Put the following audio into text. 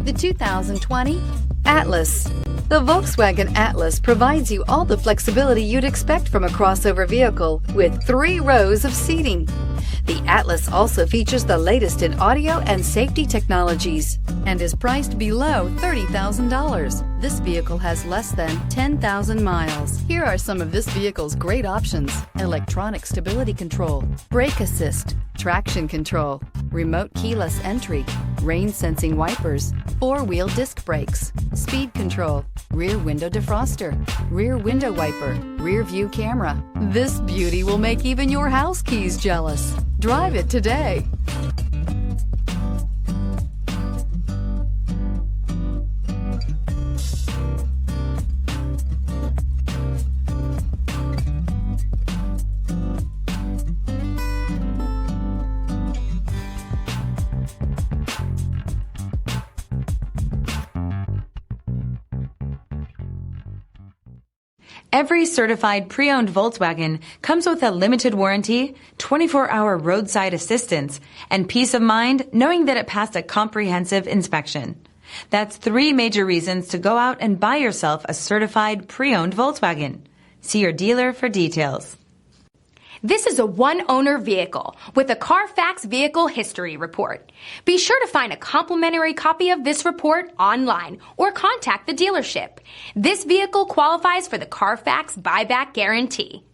The 2020 Atlas. The Volkswagen Atlas provides you all the flexibility you'd expect from a crossover vehicle with 3 rows of seating. The Atlas also features the latest in audio and safety technologies and is priced below $30,000. This vehicle has less than 10,000 miles. Here are some of this vehicle's great options: electronic stability control, brake assist, traction control, remote keyless entry, rain sensing wipers, 4-wheel disc brakes, speed control, rear window defroster, rear window wiper, rear view camera. This beauty will make even your house keys jealous. Drive it today. Every certified pre-owned Volkswagen comes with a limited warranty, 24-hour roadside assistance, and peace of mind knowing that it passed a comprehensive inspection. That's 3 major reasons to go out and buy yourself a certified pre-owned Volkswagen. See your dealer for details. This is a one-owner vehicle with a CARFAX Vehicle History Report. Be sure to find a complimentary copy of this report online or contact the dealership. This vehicle qualifies for the CARFAX Buyback Guarantee.